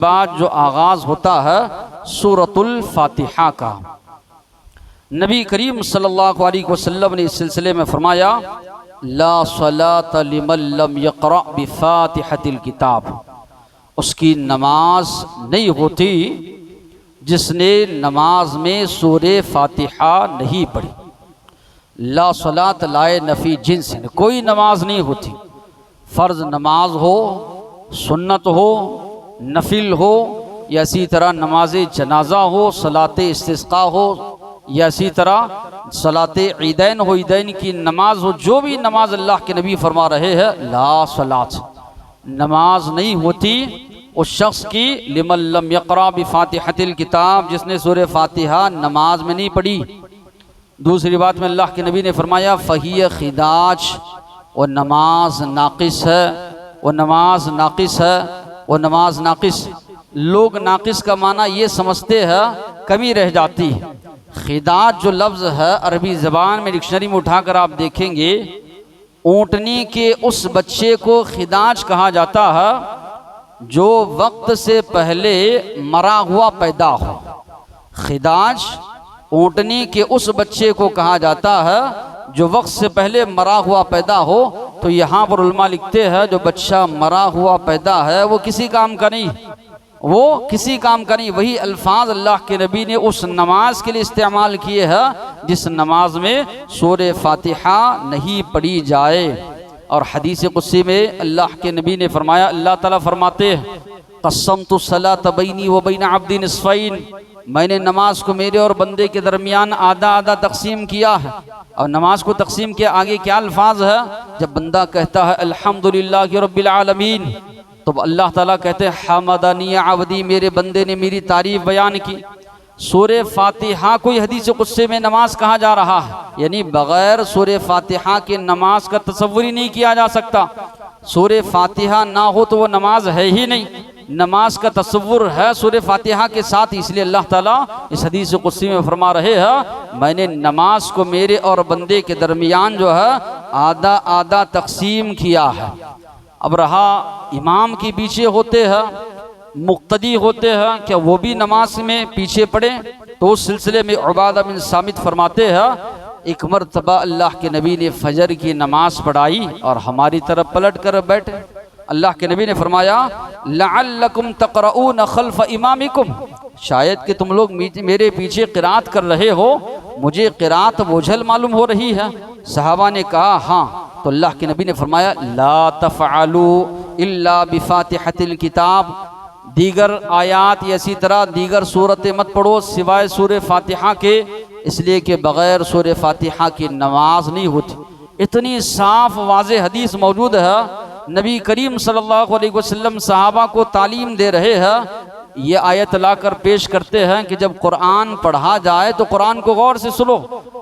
बाद जो आगाज़ होता है सूरतुल फातिहा का। नबी करीम सल्लल्लाहु अलैहि वसल्लम ने इस सिलसिले में फरमाया, ला सलात लिमन लम यक़रा बिफातिहतिल किताब, उसकी नमाज नहीं होती जिसने नमाज में सूरे फातिहा नहीं पढ़ी। ला सलात लाए नफ़ी जिन्स, कोई नमाज नहीं होती, फ़र्ज़ नमाज हो, सुन्नत हो, नफिल हो, या इसी तरह नमाज जनाजा हो, सलात इस्तिस्का हो, या इसी तरह सलात ईदैन हो, ईदैन की नमाज हो, जो भी नमाज अल्लाह के नबी फरमा रहे हैं, ला सलात, नमाज नहीं होती उस शख्स की लिमन लम यक़रा बिफातिहतिल किताब, जिसने सूरह फातिहा नमाज में नहीं पढ़ी। दूसरी बात में अल्लाह के नबी ने फरमाया, फ़हिय खिदाज, वो नमाज नाक़िस है, वो नमाज नाक़िस है, वो नमाज नाक़िस। लोग नाक़िस का माना ये समझते हैं कमी रह जाती है। खिदाज जो लफ्ज़ है अरबी ज़बान में डिक्शनरी में उठाकर आप देखेंगे, ऊँटनी के उस बच्चे को खिदाज कहा जाता है जो वक्त से पहले मरा हुआ पैदा हो। खिदाज ऊँटनी के उस बच्चे को कहा जाता है जो वक्त से पहले मरा हुआ पैदा हो। तो यहाँ पर उलमा लिखते हैं जो बच्चा मरा हुआ पैदा है वो किसी काम का नहीं, वो किसी काम का नहीं। वही अल्फाज अल्लाह के नबी ने उस नमाज के लिए इस्तेमाल किए हैं जिस नमाज में सूरह फातिहा नहीं पढ़ी जाए। और हदीस कुद्सी में अल्लाह के नबी ने फरमाया, अल्लाह ताला फरमाते हैं, क़स्समतु सलात बैनी व बैन अब्दी निस्फ़ैन, मैंने नमाज को मेरे और बंदे के दरमियान आधा आधा तकसीम किया है। और नमाज को तकसीम के आगे क्या अल्फाज है, जब बंदा कहता है अल्हम्दुलिल्लाहि रब्बिल आलमीन, तो अल्लाह ताला कहते हैं हमदनी अब्दी, मेरे बंदे ने मेरी तारीफ बयान की। सूरह फातिहा कोई हदीस कुद्सी में नमाज कहा जा रहा है, यानी बग़ैर सूरह फातिहा के नमाज का तसव्वुर ही नहीं किया जा सकता। सूरह फातिहा ना हो तो वो नमाज है ही नहीं। नमाज का तसव्वुर है सूरह फातिहा के साथ, इसलिए अल्लाह ताला इस हदीस कुद्सी में फरमा रहे हैं, मैंने नमाज को मेरे और बंदे के दरमियान जो है आधा आधा तकसीम किया है। अब रहा इमाम के पीछे होते हैं, मुक्तदी होते हैं, क्या वो भी नमाज में पीछे पड़े? तो उस सिलसिले में उबादा बिन सामित फरमाते हैं, एक मरतबा अल्लाह के नबी ने फजर की नमाज पढ़ाई और हमारी तरफ पलट कर बैठे। अल्लाह के नबी ने फरमाया, लअल्लकुम तक़रऊन खल्फ़ इमामिकुम, शायद कि तुम लोग मेरे पीछे क़िरात कर रहे हो, मुझे क़िरात बोझल मालूम हो रही है। सहाबा ने कहा हाँ। तो अल्लाह के नबी ने फरमाया, ला तफ़अलू इल्ला बिफ़ातिहतिल किताब, दीगर आयात या इसी तरह दीगर सूरतें मत पढ़ो सिवाय सूरह फातिहा के, इसलिए कि बग़ैर सूरह फातिहा की नमाज नहीं होती। इतनी साफ वाज़ेह हदीस मौजूद है। नबी करीम सल्लल्लाहु अलैहि वसल्लम सहाबा को तालीम दे रहे हैं। ये आयत लाकर पेश करते हैं कि जब कुरान पढ़ा जाए तो कुरान को गौर से सुनो।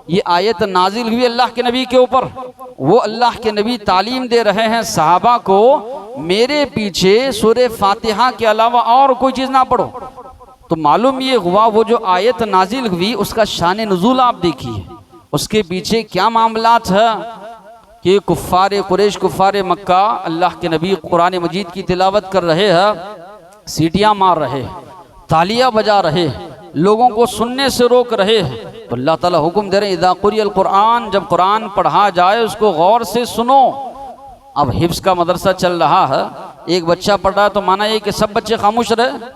ये आयत नाजिल हुई अल्लाह के नबी के ऊपर, वो अल्लाह के नबी तालीम दे रहे हैं सहाबा को, मेरे पीछे सूरह फातिहा के अलावा और कोई चीज़ ना पढ़ो। तो मालूम ये हुआ वो जो आयत नाजिल हुई उसका शान नुज़ूल आप देखिए, उसके पीछे क्या मामलात है कि कुफ़ार कुरैश, कुफ़ार मक्का अल्लाह के नबी कुरान मजीद की तिलावत कर रहे हैं, सीटियाँ मार रहे, तालियाँ बजा रहे, लोगों को सुनने से रोक रहे हैं। तो अल्लाह ताला हुक्म दे रहे हैं, इज़ा क़ुरिअल क़ुरआन, जब कुरान पढ़ा जाए उसको गौर से सुनो। अब हिफ्ज़ का मदरसा चल रहा है, एक बच्चा पढ़ रहा है तो माना ये कि सब बच्चे खामोश रहे?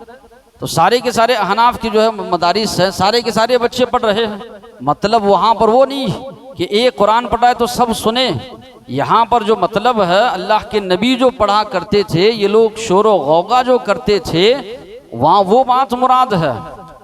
तो सारे के सारे अहनाफ की जो है मदारिस है, सारे के सारे बच्चे पढ़ रहे हैं। मतलब वहाँ पर वो नहीं कि एक कुरान पढ़ा है तो सब सुने। यहाँ पर जो मतलब है, अल्लाह के नबी जो पढ़ा करते थे, ये लोग शोर व गौगा जो करते थे, वहाँ वो बात मुराद है।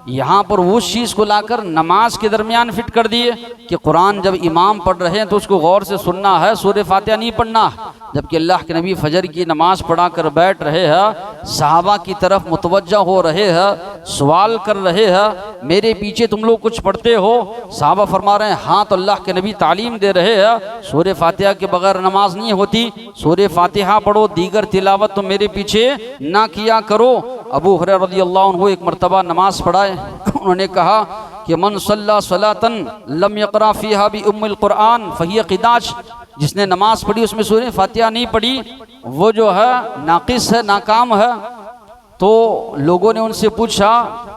यहाँ पर वो चीज़ को लाकर नमाज के दरमियान फिट कर दिए कि कुरान जब इमाम पढ़ रहे हैं तो उसको गौर से सुनना है, सूरह फातिहा नहीं पढ़ना। जबकि अल्लाह के नबी फजर की नमाज पढ़ा कर बैठ रहे हैं, सहाबा की तरफ मुतवज्जा हो रहे हैं, सवाल कर रहे हैं, मेरे पीछे तुम लोग कुछ पढ़ते हो? सहाबा फरमा रहे हैं हाँ। तो अल्लाह के नबी तालीम दे रहे हैं, सूरह फातिहा के बगैर नमाज नहीं होती, सूरह फातिहा पढ़ो, दीगर तिलावत तो मेरे पीछे ना किया करो। अबू हुरैरा रज़ियल्लाहु अन्हु एक मरतबा नमाज पढ़ाए, उन्होंने कहा कि मन सल्ला सलातन लम यक़रा फ़ीहा बि उम्मिल क़ुरआन फ़हिय क़िदाज, जिसने नमाज पढ़ी उसमें सूरह फातिहा नहीं पढ़ी वो जो है नाक़िस है, नाकाम है। तो लोगों ने उनसे पूछा,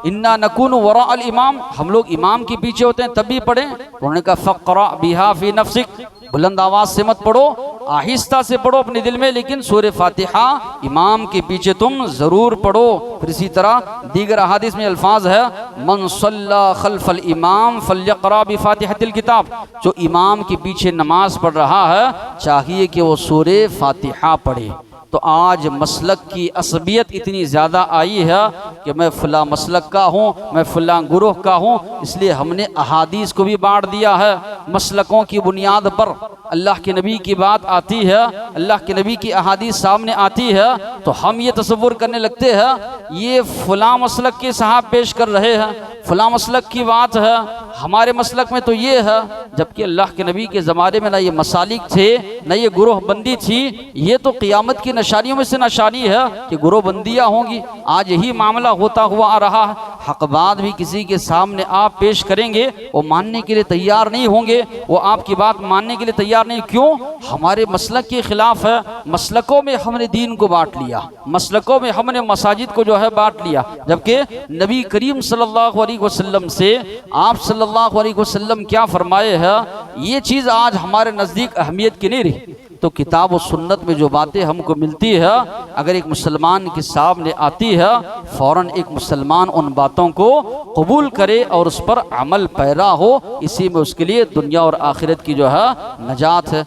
इन्ना नकून वरा अल इमाम, हम लोग इमाम के पीछे होते हैं तब भी पढ़ें? उन्होंने कहा फ़क़रा बिहा फ़ी नफ़्सिक, बुलंद आवाज से मत पढ़ो, आहिस्ता से पढ़ो अपने दिल में, लेकिन सूरह फातिहा इमाम के पीछे तुम जरूर पढ़ो। फिर इसी तरह दीगर अहादीस में अल्फाज है, मन सल्ला खल्फल इमाम फल्यक़रा बिफ़ातिहतिल किताब, जो इमाम के पीछे नमाज पढ़ रहा है चाहिए कि वो सूरह फातिहा पढ़े। तो आज मसलक की असबियत इतनी ज़्यादा आई है कि मैं फ़ला मसलक का हूँ, मैं फ़ला गुरूह का हूँ, इसलिए हमने अहादीस को भी बांट दिया है। मसलकों की बुनियाद पर अल्लाह के नबी की बात आती है, अल्लाह के नबी की अहादीस सामने आती है, तो हम ये तसव्वुर करने लगते हैं ये फ़ला मसलक के साहब पेश कर रहे हैं, फ़ला मसलक की बात है, हमारे मसलक में तो ये है, जबकि अल्लाह के नबी के ज़माने में ना ये मसालिक थे, ना ये गुरूह बंदी थी। ये तो क़ियामत की निशानियों में से निशानी है कि गुरूह बंदियाँ होंगी। आज यही मामला होता हुआ आ रहा है। हक बात भी किसी के सामने आप पेश करेंगे, वो मानने के लिए तैयार नहीं होंगे, वो आपकी बात मानने के लिए तैयार नहीं। क्यों? हमारे मसलक के खिलाफ है। मसलकों में हमने दीन को बांट लिया, मसलकों में हमने मसाजिद को जो है बांट लिया, जबकि नबी करीम सल्लल्लाहु अलैहि वसल्लम से आप सल्लल्लाहु अलैहि वसल्लम क्या फरमाए हैं, ये चीज़ आज हमारे नज़दीक अहमियत की नहीं रही। तो किताब और सुन्नत में जो बातें हमको मिलती है, अगर एक मुसलमान के सामने आती है, फ़ौरन एक मुसलमान उन बातों को कबूल करे और उस पर अमल पैरा हो, इसी में उसके लिए दुनिया और आखिरत की जो है नजात है।